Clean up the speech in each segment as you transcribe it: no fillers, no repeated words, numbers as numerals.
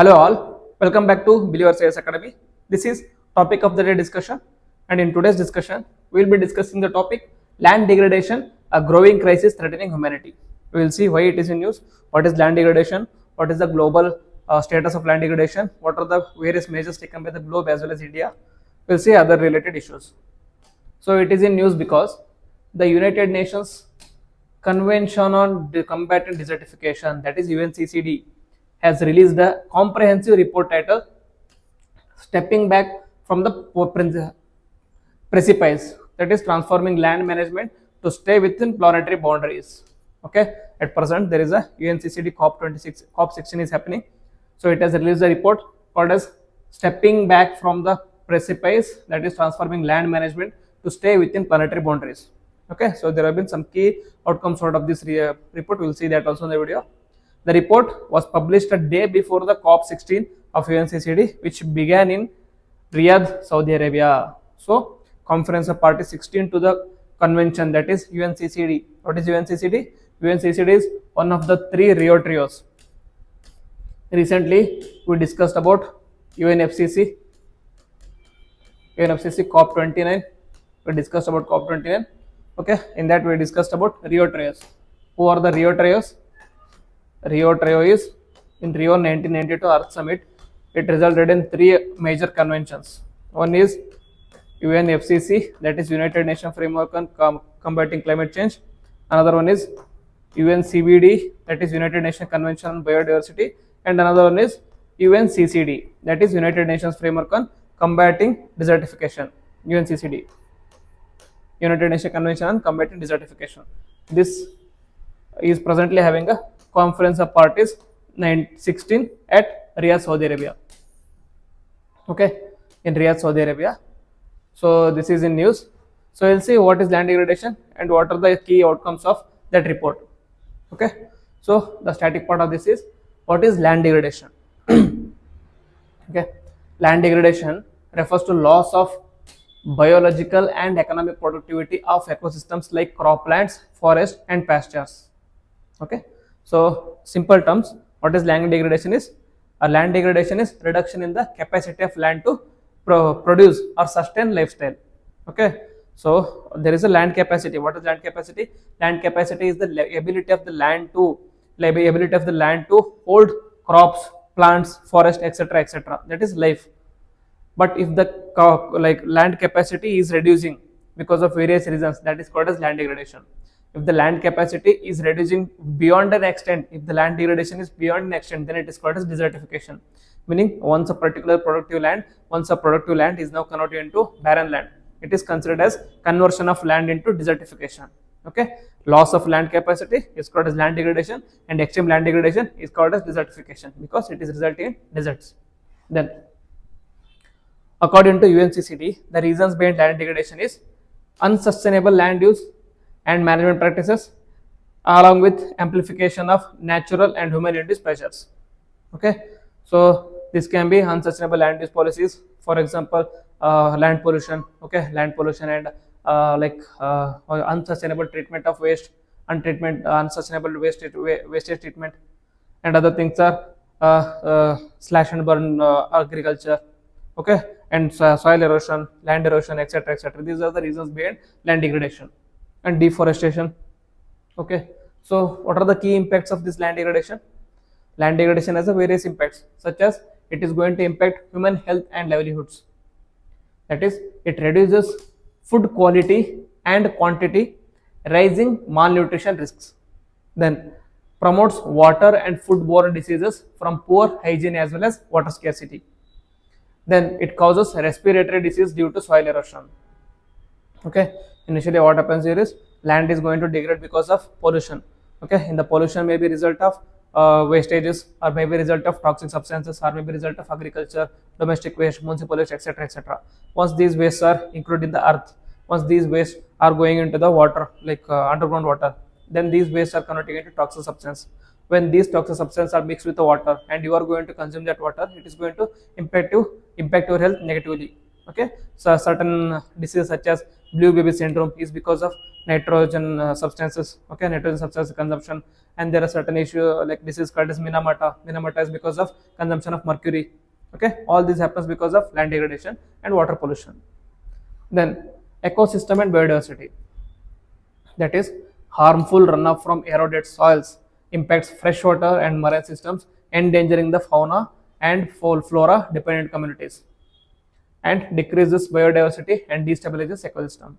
Hello all, welcome back to Believer Science Academy. This is topic of the day discussion, and in today's discussion we will be discussing the topic land degradation, a growing crisis threatening humanity. We will see why it is in news, what is land degradation, what is the global status of land degradation, what are the various measures taken by the globe as well as India. We will see other related issues. So it is in news because the United Nations Convention on Combating Desertification, that is UNCCD, has released a comprehensive report titled Stepping Back from the Precipice, that is transforming land management to stay within planetary boundaries. Okay, at present there is a UNCCD COP16 is happening. So it has released a report called as Stepping Back from the Precipice, that is transforming land management to stay within planetary boundaries. Okay, so there have been some key outcomes out of this report. We will see that also in the video. The report was published a day before the COP16 of UNCCD, which began in Riyadh, Saudi Arabia. So, Conference of Parties 16 to the convention, that is UNCCD. What is UNCCD? UNCCD is one of the three Rio trios. Recently, we discussed about UNFCCC COP29. We discussed about COP29. Okay, in that we discussed about Rio trios. Who are the Rio trios? Rio trio is in Rio 1992 Earth Summit. It resulted in three major conventions. One is UNFCCC, that is United Nations Framework on Combating Climate Change. Another one is UNCBD, that is United Nations Convention on Biodiversity. And another one is UNCCD, that is United Nations Framework on Combating Desertification. UNCCD, United Nations Convention on Combating Desertification. This is presently having a Conference of Parties 16 at Riyadh, Saudi Arabia. Okay, in Riyadh, Saudi Arabia. So this is in news. So we'll see what is land degradation and what are the key outcomes of that report. Okay, so the static part of this is what is land degradation. Okay, land degradation refers to loss of biological and economic productivity of ecosystems like croplands, forests and pastures. Okay, so simple terms, what is land degradation is? Land degradation is reduction in the capacity of land to produce or sustain lifestyle. Okay, so there is a land capacity. What is land capacity? Land capacity is the ability of the land to hold crops, plants, forest, etc., etc. That is life. But if the land capacity is reducing because of various reasons, that is called as land degradation. If the land capacity is reducing beyond an extent, if the land degradation is beyond an extent, then it is called as desertification. Meaning once a productive land is now converted into barren land, it is considered as conversion of land into desertification. Okay, loss of land capacity is called as land degradation, and extreme land degradation is called as desertification because it is resulting in deserts. Then, according to UNCCD, the reasons behind land degradation is unsustainable land use and management practices, along with amplification of natural and human-induced pressures. Okay, so this can be unsustainable land use policies, for example, land pollution. Okay, land pollution and unsustainable treatment of waste, unsustainable wastage treatment, and other things are slash and burn agriculture. Okay, and soil erosion, land erosion, etc., etc. These are the reasons behind land degradation. And deforestation. Okay, so what are the key impacts of this land degradation? Land degradation has a various impacts, such as it is going to impact human health and livelihoods. That is, it reduces food quality and quantity, raising malnutrition risks. Then promotes water and foodborne diseases from poor hygiene as well as water scarcity. Then it causes respiratory disease due to soil erosion. Okay, initially what happens here is land is going to degrade because of pollution. Okay, in the pollution may be result of wastages, or maybe result of toxic substances, or maybe result of agriculture, domestic waste, municipal waste, etc., etc. Once these wastes are included in the earth, once these wastes are going into the water, like underground water, then these wastes are converting into toxic substance. When these toxic substances are mixed with the water and you are going to consume that water, it is going to impact your health negatively. Okay, so certain diseases such as blue baby syndrome is because of nitrogen substances, okay, nitrogen substance consumption. And there are certain issue like disease called as minamata is because of consumption of mercury. Okay, all this happens because of land degradation and water pollution. Then ecosystem and biodiversity, that is harmful runoff from eroded soils impacts freshwater and marine systems, endangering the fauna and flora dependent communities, and decreases biodiversity and destabilizes ecosystem.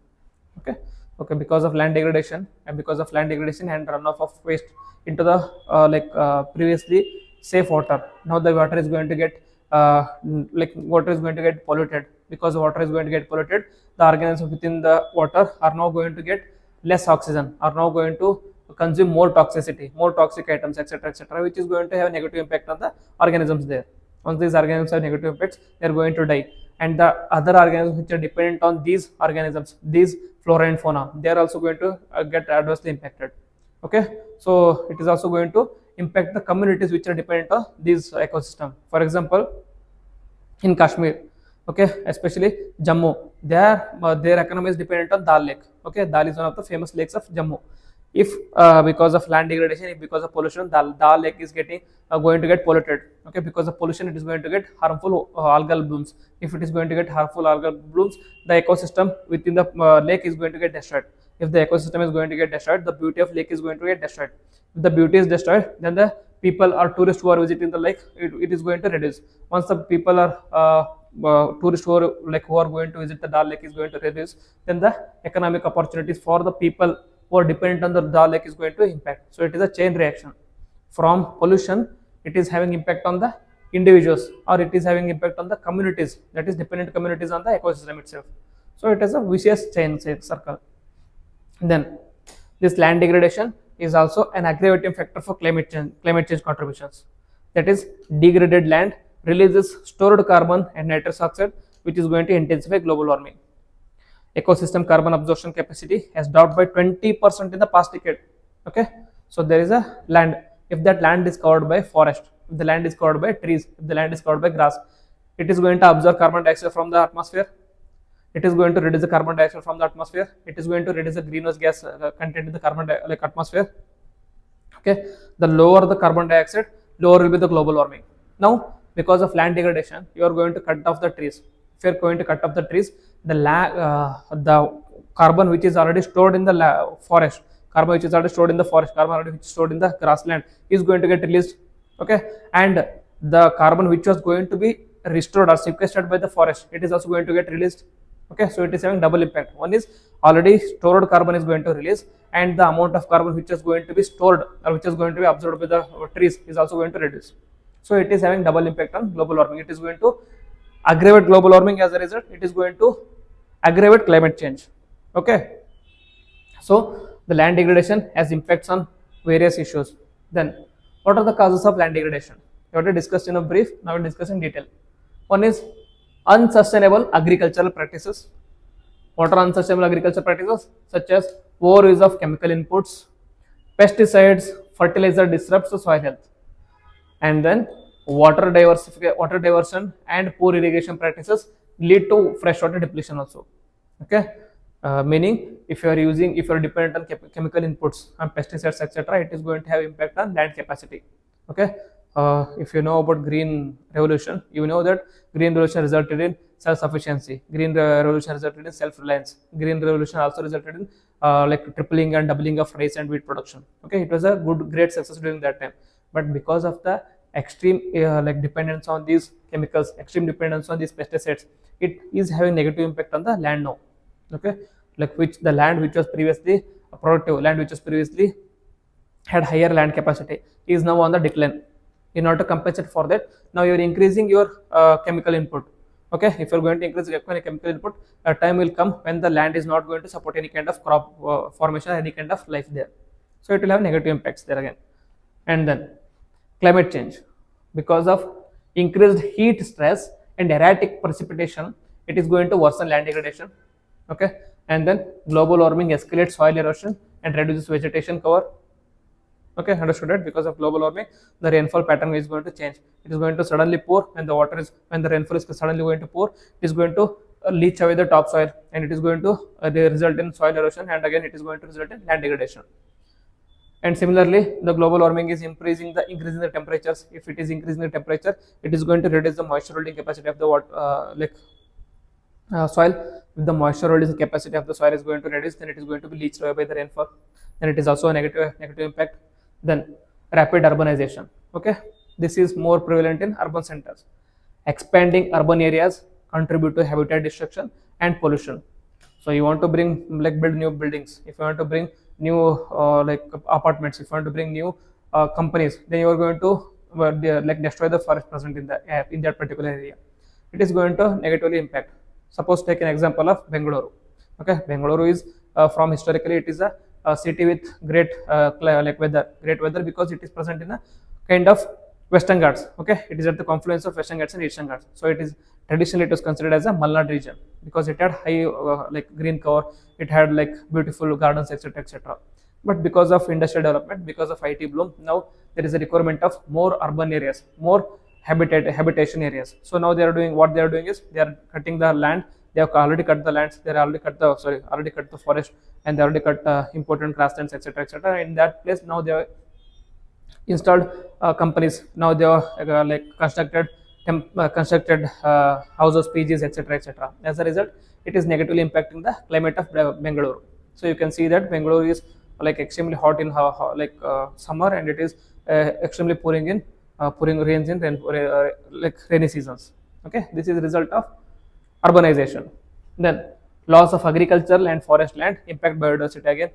Okay, okay, because of land degradation and runoff of waste into the previously safe water, now the water is going to get water is going to get polluted. Because the water is going to get polluted, the organisms within the water are now going to get less oxygen, are now going to consume more toxicity, more toxic items, etc., which is going to have a negative impact on the organisms there. Once these organisms have negative effects, they are going to die, and the other organisms which are dependent on these organisms, these flora and fauna, they are also going to get adversely impacted. Okay, so it is also going to impact the communities which are dependent on these ecosystem. For example, in Kashmir, okay, especially Jammu, their economy is dependent on Dal Lake. Okay, Dal is one of the famous lakes of Jammu. If because of land degradation, if because of pollution, Dal Lake is getting going to get polluted. Okay, because of pollution, it is going to get harmful algal blooms. If it is going to get harmful algal blooms, the ecosystem within the lake is going to get destroyed. If the ecosystem is going to get destroyed, the beauty of lake is going to get destroyed. If the beauty is destroyed, then the people or tourists who are visiting the lake, it is going to reduce. Once the people are tourists who are going to visit the Dal Lake is going to reduce, then the economic opportunities for the people who are dependent on the Dal Lake is going to impact. So it is a chain reaction. From pollution, it is having impact on the individuals, or it is having impact on the communities, that is dependent communities on the ecosystem itself. So it is a vicious chain circle. Then this land degradation is also an aggravating factor for climate change contributions. That is, degraded land releases stored carbon and nitrous oxide, which is going to intensify global warming. Ecosystem carbon absorption capacity has dropped by 20% in the past decade. Okay, so there is a land. If that land is covered by forest, if the land is covered by trees, if the land is covered by grass, it is going to absorb carbon dioxide from the atmosphere. It is going to reduce the carbon dioxide from the atmosphere. It is going to reduce the greenhouse gas content in the carbon atmosphere. Okay, the lower the carbon dioxide, lower will be the global warming. Now, because of land degradation, you are going to cut off the trees. If you are going to cut off the trees, the carbon which is already stored in the forest, carbon which is already stored in the forest, carbon already which is stored in the grassland is going to get released. Okay, and the carbon which was going to be restored or sequestered by the forest, it is also going to get released. Okay, so it is having double impact. One is already stored carbon is going to release, and the amount of carbon which is going to be stored or which is going to be absorbed by the trees is also going to reduce. So it is having double impact on global warming. It is going to aggravate global warming. As a result, it is going to aggravate climate change. Okay, so the land degradation has impacts on various issues. Then what are the causes of land degradation? We already discussed in a brief, now we will discuss in detail. One is unsustainable agricultural practices. What are unsustainable agricultural practices? Such as overuse of chemical inputs, pesticides, fertilizer disrupts the soil health, and then water diversion and poor irrigation practices lead to freshwater depletion also. Okay, meaning if you are dependent on chemical inputs and pesticides, etc., it is going to have impact on land capacity. Okay, if you know about green revolution, you know that green revolution resulted in self-sufficiency, green revolution resulted in self-reliance, green revolution also resulted in tripling and doubling of rice and wheat production. Okay, it was a great success during that time, but because of the extreme dependence on these chemicals, extreme dependence on these pesticides, it is having negative impact on the land now. Okay, the land which was previously productive, land which was previously had higher land capacity, is now on the decline. In order to compensate for that, now you are increasing your chemical input. Okay, if you are going to increase chemical input, a time will come when the land is not going to support any kind of crop formation, any kind of life there. So it will have negative impacts there again. And then climate change, because of increased heat stress and erratic precipitation, it is going to worsen land degradation. Okay, and then global warming escalates soil erosion and reduces vegetation cover. Okay, understood it? Because of global warming, the rainfall pattern is going to change. It is going to suddenly pour when the rainfall is suddenly going to pour. It is going to leach away the topsoil, and it is going to result in soil erosion, and again it is going to result in land degradation. And similarly, the global warming is increasing the temperatures. If it is increasing the temperature, it is going to reduce the moisture holding capacity of the soil. If the moisture holding capacity of the soil is going to reduce, then it is going to be leached away by the rainfall. Then it is also a negative impact. Then rapid urbanization. Okay, this is more prevalent in urban centers. Expanding urban areas contribute to habitat destruction and pollution. So you want to bring build new buildings. If you want to bring new apartments, if you want to bring new companies, then you are going to destroy the forest present in that particular area. It is going to negatively impact. Suppose take an example of Bengaluru. Okay, Bengaluru is from historically it is a city with great weather because it is present in a kind of Western Ghats. Okay, it is at the confluence of Western Ghats and Eastern Ghats. So it is traditionally it was considered as a Malnad region because it had high green cover, it had beautiful gardens, etc. But because of industrial development, because of IT bloom, now there is a requirement of more urban areas, more habitation areas. So now they are doing what they are doing is they are cutting the land. They have already cut the lands. They already cut the forest, and they already cut important grasslands, etc. In that place, now they are installed companies. Now they are constructed houses, PGs, etc. As a result, it is negatively impacting the climate of Bengaluru. So you can see that Bengaluru is extremely hot in summer, and it is extremely pouring rains in rainy seasons. Okay, this is the result of urbanization. Then loss of agricultural and forest land impact biodiversity. Again,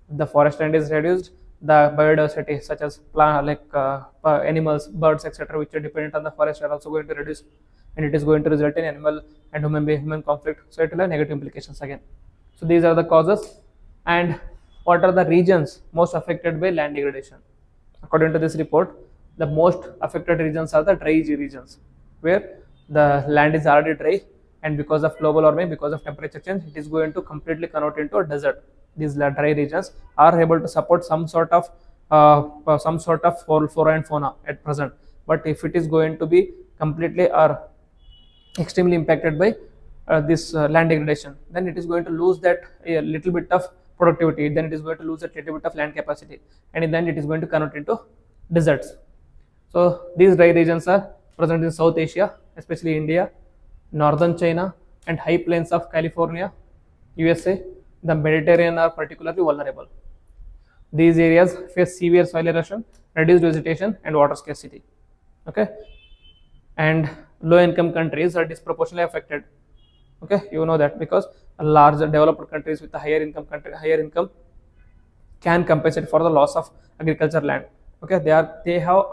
the forest land is reduced, the biodiversity such as animals, birds, etc., which are dependent on the forest are also going to reduce, and it is going to result in animal and human conflict. So it will have negative implications again. So these are the causes. And what are the regions most affected by land degradation? According to this report, the most affected regions are the dry regions, where the land is already dry, and because of global warming, because of temperature change, it is going to completely convert into a desert. These dry regions are able to support some sort of flora and fauna at present, but if it is going to be completely or extremely impacted by this land degradation, then it is going to lose that a little bit of productivity, then it is going to lose a little bit of land capacity, and then it is going to convert into deserts. So these dry regions are present in South Asia, especially India, northern China, and high plains of California, USA. The Mediterranean are particularly vulnerable. These areas face severe soil erosion, reduced vegetation, and water scarcity. Okay, and low-income countries are disproportionately affected. Okay, you know that because larger developed countries with a higher income can compensate for the loss of agricultural land. Okay, they have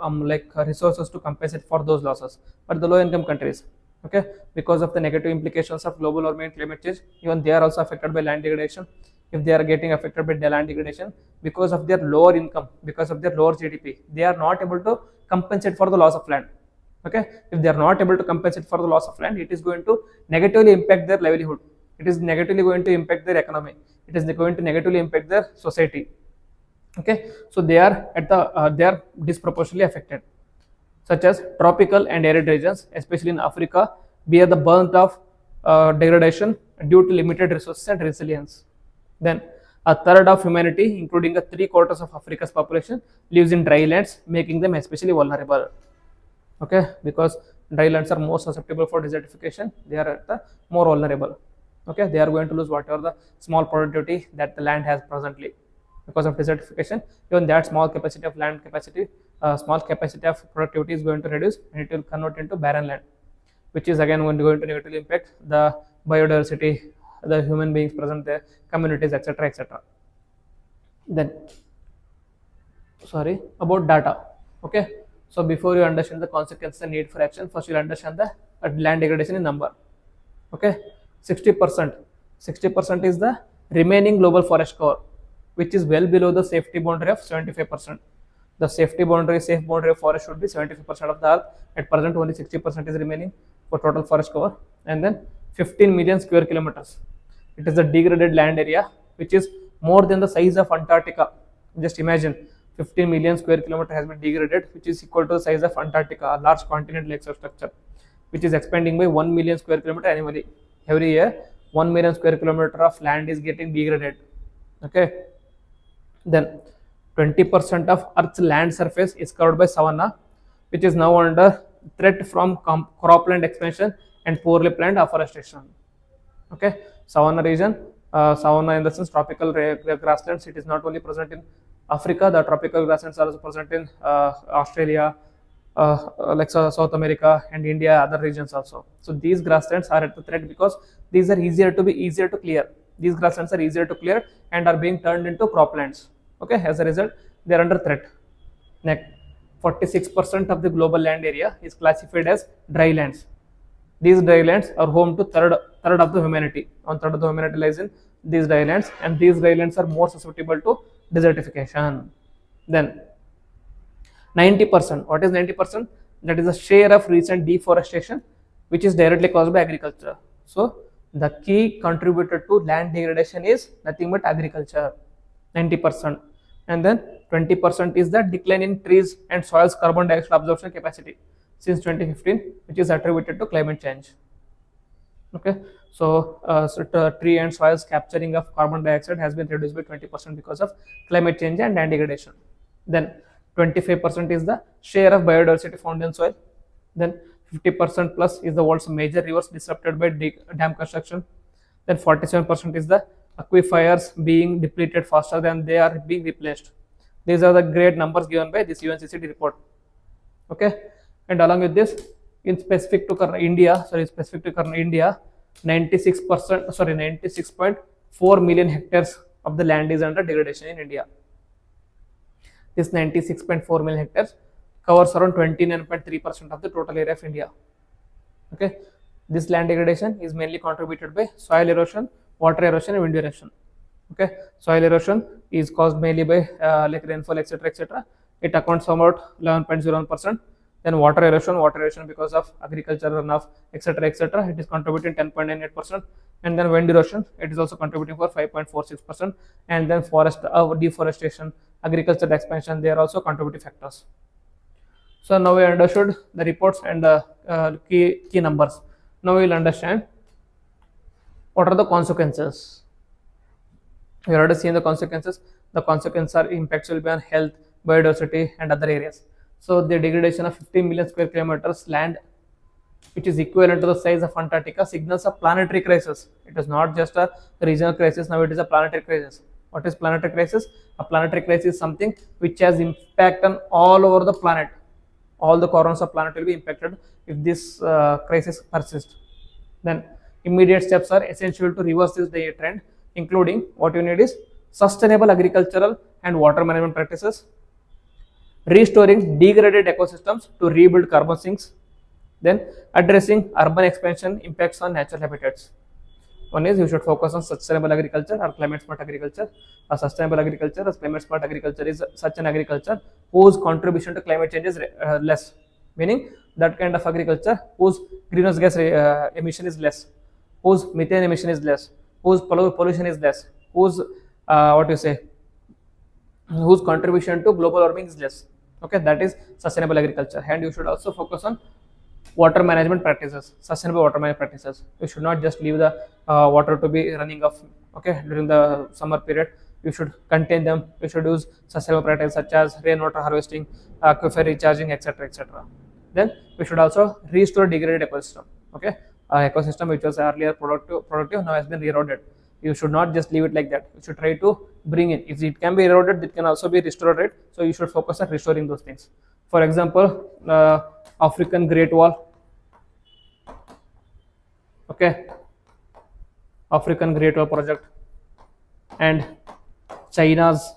resources to compensate for those losses, but the low-income countries, okay, because of the negative implications of global warming and climate change, even they are also affected by land degradation. If they are getting affected by the land degradation because of their lower income, because of their lower GDP, they are not able to compensate for the loss of land. Okay, if they are not able to compensate for the loss of land, it is going to negatively impact their livelihood. It is negatively going to impact their economy. It is going to negatively impact their society. Okay, so they are they are disproportionately affected, such as tropical and arid regions, especially in Africa, bear the brunt of degradation due to limited resources and resilience. Then a third of humanity, including 3/4 of Africa's population, lives in dry lands, making them especially vulnerable. Okay, because dry lands are more susceptible for desertification, they are more vulnerable. Okay, they are going to lose whatever the small productivity that the land has presently. Because of desertification, even that small capacity of land capacity, small capacity of productivity is going to reduce, and it will convert into barren land, which is again going to negatively impact the biodiversity, the human beings present there, communities, etc. Then about data. Okay, so before you understand the consequences and need for action, first you will understand the land degradation in number. Okay, 60% is the remaining global forest cover, which is well below the safety boundary of 75%. The safe boundary of forest should be 75% of the earth. At present, only 60% is remaining for total forest cover. And then 15 million square kilometers. It is the degraded land area, which is more than the size of Antarctica. Just imagine, 15 million square kilometers has been degraded, which is equal to the size of Antarctica, a large continent-like structure, which is expanding by 1 million square kilometers annually. Every year 1 million square kilometer of land is getting degraded. Okay, then 20% of Earth's land surface is covered by savanna, which is now under threat from cropland expansion and poorly planned afforestation. Okay, savanna region, savanna in the sense tropical grasslands. It is not only present in Africa, the tropical grasslands are also present in Australia, like South America and India, other regions also. So these grasslands are at the threat because these are easier to clear. These grasslands are easier to clear and are being turned into croplands. Okay, as a result, they are under threat. Next, 46% of the global land area is classified as dry lands. These dry lands are home to third of the humanity. One third of the humanity lies in these dry lands, and these dry lands are more susceptible to desertification. Then 90%. What is 90%? That is the share of recent deforestation, which is directly caused by agriculture. So the key contributor to land degradation is nothing but agriculture, 90%. And then 20% is the decline in trees and soils carbon dioxide absorption capacity since 2015, which is attributed to climate change. Okay, so, tree and soils capturing of carbon dioxide has been reduced by 20% because of climate change and land degradation. Then 25% is the share of biodiversity found in soil. Then 50% plus is the world's major rivers disrupted by dam construction. Then 47% is the aquifers being depleted faster than they are being replaced. These are the great numbers given by this UNCCD report. Okay, and along with this, in specific to India, 96.4 million hectares of the land is under degradation in India. This 96.4 million hectares covers around 29.3% of the total area of India. Okay, this land degradation is mainly contributed by soil erosion, water erosion, and wind erosion. Okay, soil erosion is caused mainly by like rainfall, etc. It accounts for about 11.01%. Then water erosion because of agriculture runoff, etc. It is contributing 10.98%. And then wind erosion, it is also contributing for 5.46%. And then forest deforestation, agricultural expansion, they are also contributing factors. So now we understood the reports and key numbers. Now we will understand what are the consequences. We already seen the consequences. The consequences are impacts will be on health, biodiversity, and other areas. So the degradation of 50 million square kilometers land, which is equivalent to the size of Antarctica, signals a planetary crisis. It is not just a regional crisis, now it is a planetary crisis. What is planetary crisis? A planetary crisis is something which has impact on all over the planet. All the corners of planet will be impacted if this crisis persists. Then immediate steps are essential to reverse this trend, including what you need is sustainable agricultural and water management practices, restoring degraded ecosystems to rebuild carbon sinks, then addressing urban expansion impacts on natural habitats. One is you should focus on sustainable agriculture or climate smart agriculture. A sustainable agriculture or climate smart agriculture is such an agriculture whose contribution to climate change is less, meaning that kind of agriculture whose greenhouse gas emission is less, whose methane emission is less, whose pollution is less, whose whose contribution to global warming is less. Okay, that is sustainable agriculture. And you should also focus on water management practices, sustainable water management practices. You should not just leave the water to be running off, okay, during the summer period. You should contain them. You should use sustainable practices such as rainwater harvesting, aquifer recharging, etc. Then we should also restore degraded ecosystem. Okay, ecosystem which was earlier productive now has been eroded. You should not just leave it like that. You should try to bring in. If it can be eroded, it can also be restored, right? So you should focus on restoring those things. For example, African Great Wall. Okay, African Great Wall project, and China's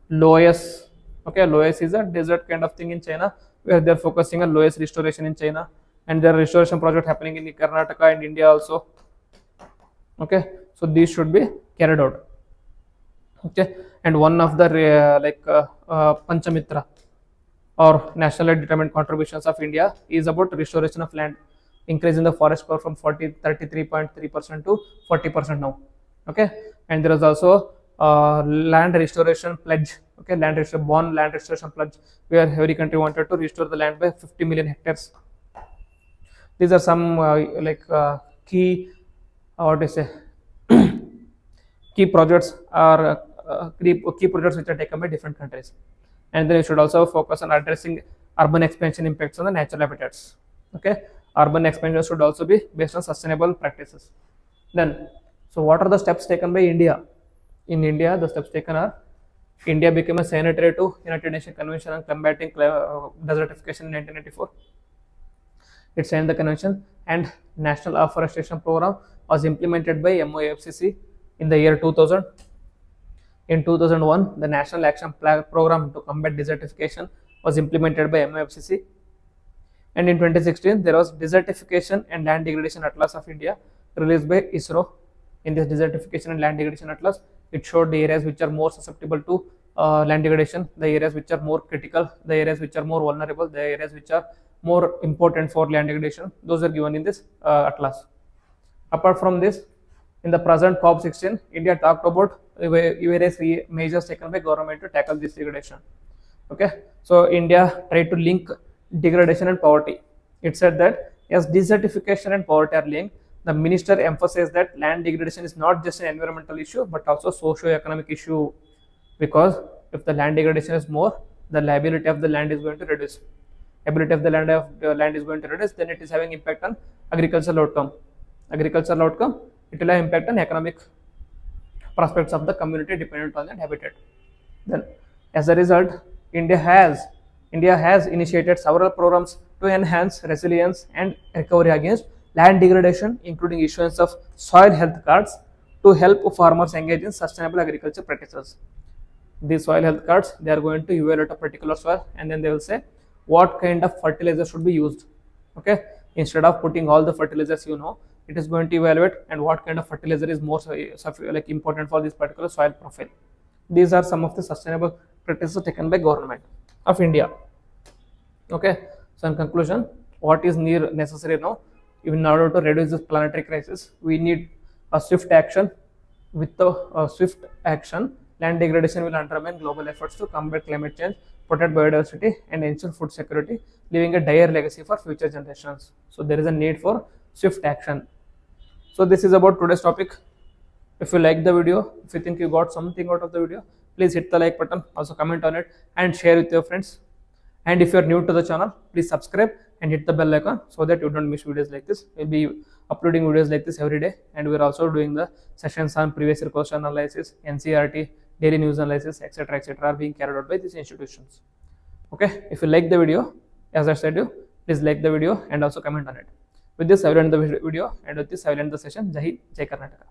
Loess. Okay, Loess is a desert kind of thing in China, where they are focusing on Loess restoration in China, and there are restoration project happening in Karnataka and India also. Okay, so these should be carried out. Okay, and one of the Panchamitra or nationally determined contributions of India is about restoration of land, increasing the forest cover from 33.3% to 40% now. Okay, and there is also land restoration pledge. Okay, land restoration pledge, where every country wanted to restore the land by 50 million hectares. These are some key, what to say, key projects or key projects which are taken by different countries. And then you should also focus on addressing urban expansion impacts on the natural habitats. Okay, urban expansion should also be based on sustainable practices. Then, so what are the steps taken by India? In India, the steps taken are: India became a signatory to United Nations Convention on Combating Desertification in 1994. It signed the convention, and National Afforestation Program was implemented by MOFCC in the year 2000. In 2001, the National Action Program to Combat Desertification was implemented by MOFCC. And in 2016, there was Desertification and Land Degradation Atlas of India released by ISRO. In this Desertification and Land Degradation Atlas, it showed the areas which are more susceptible to land degradation, the areas which are more critical, the areas which are more vulnerable, the areas which are more important for land degradation. Those are given in this atlas. Apart from this, in the present COP16, India talked about various measures taken by government to tackle this degradation. Okay, so India tried to link degradation and poverty. It said that as desertification and poverty are linked, the minister emphasized that land degradation is not just an environmental issue but also socio-economic issue, because if the land degradation is more, the liability of the land is going to reduce. Ability of the land is going to reduce, then it is having impact on agricultural outcome. Agricultural outcome, it will have impact on economic prospects of the community dependent on that habitat. Then, as a result, India has initiated several programs to enhance resilience and recovery against land degradation, including issuance of soil health cards to help farmers engage in sustainable agriculture practices. These soil health cards, they are going to evaluate a particular soil, and then they will say what kind of fertilizer should be used. Okay, instead of putting all the fertilizers, it is going to evaluate and what kind of fertilizer is more important for this particular soil profile. These are some of the sustainable practices taken by government of India. Okay, so in conclusion, what is necessary now? In order to reduce this planetary crisis, we need a swift action. With the swift action, land degradation will undermine global efforts to combat climate change, protect biodiversity, and ensure food security, leaving a dire legacy for future generations. So there is a need for swift action. So this is about today's topic. If you like the video, if you think you got something out of the video, please hit the like button, also comment on it and share with your friends. And if you are new to the channel, please subscribe and hit the bell icon so that you don't miss videos like this. We'll be uploading videos like this every day, and we're also doing the sessions on previous year question analysis, NCERT, daily news analysis, etc. are being carried out by these institutions. Okay, if you like the video, as I said, please like the video and also comment on it. With this, I will end the video, and with this, I will end the session. Jai Hind, Jai Karnataka.